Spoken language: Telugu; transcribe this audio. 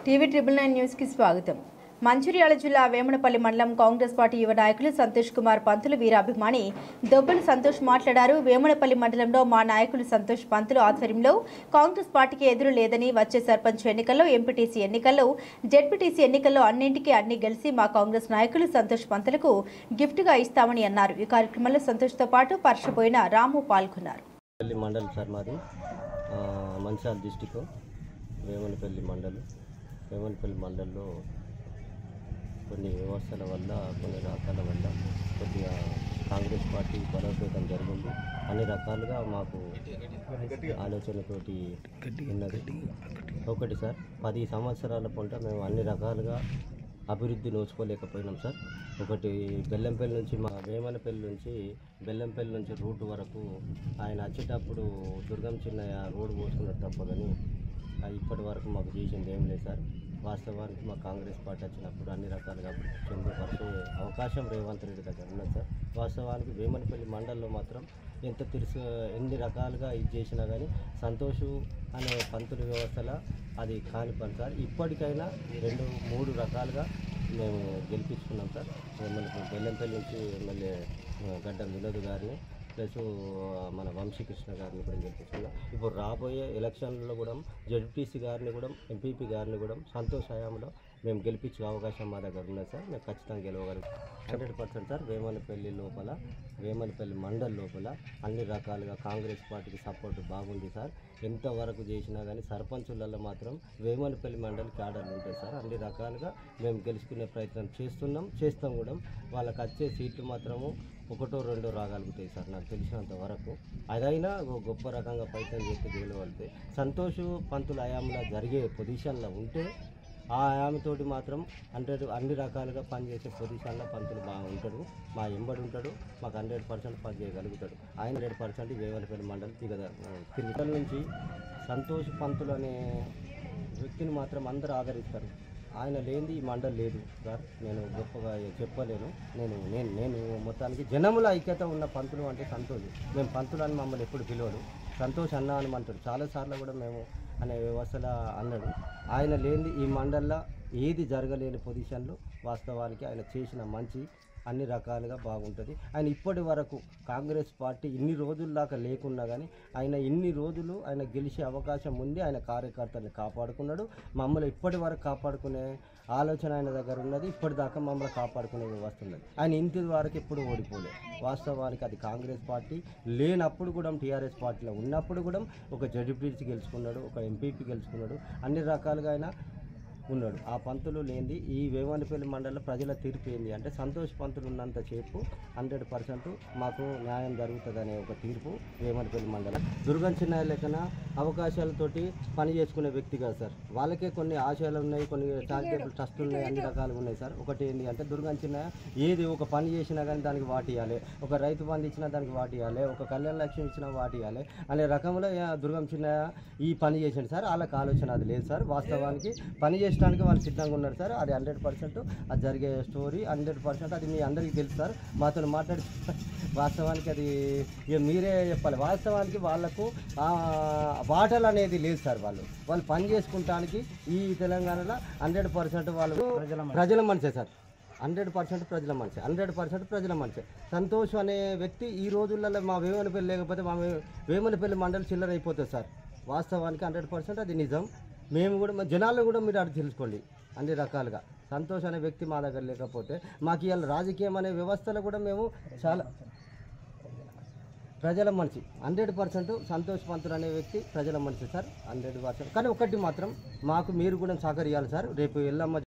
టీవీ 999 న్యూస్ కి స్వాగతం. మంచిర్యాల జిల్లా వేమనపల్లి మండలం కాంగ్రెస్ పార్టీ యువ నాయకులు సంతోష్ కుమార్ పంతులు వీరాభిమాని దొబ్బల సంతోష్ మాట్లాడారు. వేమనపల్లి మండలంలో మా నాయకులు సంతోష్ పంతులు ఆధ్వర్యంలో కాంగ్రెస్ పార్టీకి ఎదురు లేదని వచ్చే సర్పంచ్ ఎన్నికల్లో, ఎంపీటీసీ ఎన్నికల్లో, జెడ్పీటీసీ ఎన్నికల్లో అన్నింటికీ అన్ని గెలిచి మా కాంగ్రెస్ నాయకులు సంతోష్ పంతులకు గిఫ్ట్ గా ఇస్తామని అన్నారు. ఈ కార్యక్రమంలో సంతోష్ తో పాటు పర్షపోయిన రాము పాల్గొన్నారు. మండల్ సార్ మాది మంచిర్యాల డిస్టిక్ వేమనపల్లి మండల్లో కొన్ని వ్యవస్థల వల్ల కొన్ని రకాల వల్ల కొద్దిగా కాంగ్రెస్ పార్టీ బలోపేతం జరిగింది. అన్ని రకాలుగా మాకు ఆలోచనతోటి ఉన్నది. ఒకటి సార్, 10 సంవత్సరాల పంట మేము అన్ని రకాలుగా అభివృద్ధి నోచుకోలేకపోయినాం సార్. ఒకటి బెల్లంపల్లి నుంచి మా వేమనపల్లి నుంచి బెల్లంపల్లి నుంచి రూట్ వరకు ఆయన వచ్చేటప్పుడు దుర్గం చిన్నయ్య రోడ్డు పోసుకున్నట్టు తప్పదని ఇప్పటి వరకు మాకు చేసింది ఏం లేదు సార్. వాస్తవానికి మా కాంగ్రెస్ పార్టీ వచ్చినప్పుడు అన్ని రకాలుగా చెందుపరిచే అవకాశం రేవంత్ రెడ్డి దగ్గర ఉన్నది సార్. వాస్తవానికి వేమనపల్లి మండలంలో మాత్రం ఎన్ని రకాలుగా ఇది చేసినా కానీ సంతోషు అనే పంతుల వ్యవస్థలో అది కాని పని సార్. ఇప్పటికైనా 2-3 రకాలుగా మేము గెలిపించుకున్నాం సార్. బెల్లంపల్లి నుంచి ఎమ్మెల్యే గడ్డ వినోద్ గారిని ప్లస్ మన వంశీకృష్ణ గారిని కూడా గెలిపించుకున్నాం. ఇప్పుడు రాబోయే ఎలక్షన్లలో కూడా జెడ్పీటీసీ గారిని కూడా, ఎంపీపీ గారిని కూడా సంతోష్ హయాంలో మేము గెలిపించే అవకాశం మా దగ్గర ఉన్నది సార్. మేము ఖచ్చితంగా గెలవగలుగుతాం 100% సార్. వేమనపల్లి మండల్ లోపల అన్ని రకాలుగా కాంగ్రెస్ పార్టీకి సపోర్ట్ బాగుంది సార్. ఎంతవరకు చేసినా కానీ సర్పంచులలో మాత్రం వేమనపల్లి మండలి క్యాడర్లు ఉంటాయి సార్. అన్ని రకాలుగా మేము గెలుచుకునే ప్రయత్నం చేస్తాం కూడా. వాళ్ళకి వచ్చే సీట్లు మాత్రము 1-2 రాగలుగుతాయి సార్ నాకు తెలిసినంత వరకు. అదైనా గొప్ప రకంగా ప్రయత్నం చేసి గెలవగలిగితే సంతోష్ పంతుల హయాంలో జరిగే పొజిషన్లో ఉంటే ఆ హయాంతోటి మాత్రం అన్ని రకాలుగా పనిచేసే పొజిషన్లో పంతులు బాగా ఉంటాడు, మా ఎంబడి ఉంటాడు, మాకు 100% పని చేయగలుగుతాడు. ఆయన 100% వేమనపల్లి మండలి తిరుగుదల నుంచి సంతోష్ పంతులు అనే వ్యక్తిని మాత్రం అందరూ ఆదరిస్తారు. ఆయన లేనిది ఈ మండలి లేదు సార్. నేను గొప్పగా చెప్పలేను. నేను మొత్తానికి జనముల ఐక్యత ఉన్న పంతులు అంటే సంతోష్. మేము పంతులు అని మమ్మల్ని ఎప్పుడు పిలవడు, సంతోష్ అన్న అని అంటాడు. చాలాసార్లు కూడా మేము అనే వ్యవస్థలో అన్నాడు. ఆయన లేనిది ఈ మండల్లో ఏది జరగలేని పొజిషన్లో వాస్తవానికి ఆయన చేసిన మంచి అన్ని రకాలుగా బాగుంటుంది. ఆయన ఇప్పటి వరకు కాంగ్రెస్ పార్టీ ఇన్ని రోజుల దాకా లేకున్నా కానీ ఇన్ని రోజులు ఆయన గెలిచే అవకాశం ఉంది. ఆయన కార్యకర్తల్ని కాపాడుకున్నాడు. మమ్మల్ని ఇప్పటి వరకు కాపాడుకునే ఆలోచన ఆయన దగ్గర ఉన్నది. ఇప్పటిదాకా మమ్మల్ని కాపాడుకునే వ్యవస్థ ఉన్నది. ఆయన ఇంటి వరకు ఎప్పుడు ఓడిపోలేదు. వాస్తవానికి అది కాంగ్రెస్ పార్టీ లేనప్పుడు కూడా, టీఆర్ఎస్ పార్టీలో ఉన్నప్పుడు కూడా ఒక జడ్పీటీసీ గెలుచుకున్నాడు, ఒక ఎంపీపీ గెలుచుకున్నాడు, అన్ని రకాలుగా ఆయన ఉన్నాడు. ఆ పంతులు లేనిది ఈ వేమనపల్లి మండలంలో ప్రజల తీర్పు ఏంది అంటే సంతోష్ పంతులు ఉన్నంత సేపు 100% మాకు న్యాయం జరుగుతుందనే ఒక తీర్పు వేమనపల్లి మండలం. దుర్గం చిన్నయ్య లెక్కన అవకాశాలతోటి పని చేసుకునే వ్యక్తి కాదు సార్. వాళ్ళకే కొన్ని ఆశయాలు ఉన్నాయి, కొన్ని చారిటబుల్ ట్రస్టులు ఉన్నాయి, అన్ని రకాలుగా ఉన్నాయి సార్. ఒకటి ఏంటి అంటే దుర్గం చిన్నయ్య ఏది ఒక పని చేసినా కానీ దానికి వాటియాలి, ఒక రైతు బంధు ఇచ్చినా దానికి వాటియాలి, ఒక కళ్యాణ లక్ష్యం ఇచ్చినా వాటియాలి అనే రకంలో దుర్గం చిన్నయ్య ఈ పని చేసింది సార్. వాళ్ళకి ఆలోచన అది లేదు సార్. వాస్తవానికి పని చేయడానికి వాళ్ళు సిద్ధంగా ఉన్నారు సార్. అది 100% అది జరిగే స్టోరీ. 100% అది మీ అందరికీ తెలుసు సార్. మాతో మాట్లాడి వాస్తవానికి అది ఇక మీరే చెప్పాలి. వాస్తవానికి వాళ్ళకు వాటలు అనేది లేదు సార్. వాళ్ళు పని చేసుకుంటానికి ఈ తెలంగాణలో 100% వాళ్ళు ప్రజల మనిషే సార్. 100% ప్రజల మనిషి, 100% ప్రజల మనిషి. సంతోష్ అనే వ్యక్తి ఈ రోజులలో మా వేమనపల్లి లేకపోతే మా వేమనపల్లి మండలి చిల్లర అయిపోతుంది సార్. వాస్తవానికి 100% అది నిజం. మేము కూడా మా జనాల్లో కూడా మీరు అడిగి తెలుసుకోండి అన్ని రకాలుగా. సంతోష్ అనే వ్యక్తి మా దగ్గర లేకపోతే మాకు ఇవాళ రాజకీయం అనే వ్యవస్థలో కూడా మేము చాలా ప్రజల మనిషి. 100% సంతోష్ పంతులు అనే వ్యక్తి ప్రజల మనిషి సార్, 100%. కానీ ఒకటి మాత్రం మాకు మీరు కూడా సహకరియాలి సార్. రేపు ఎల్లమ్మ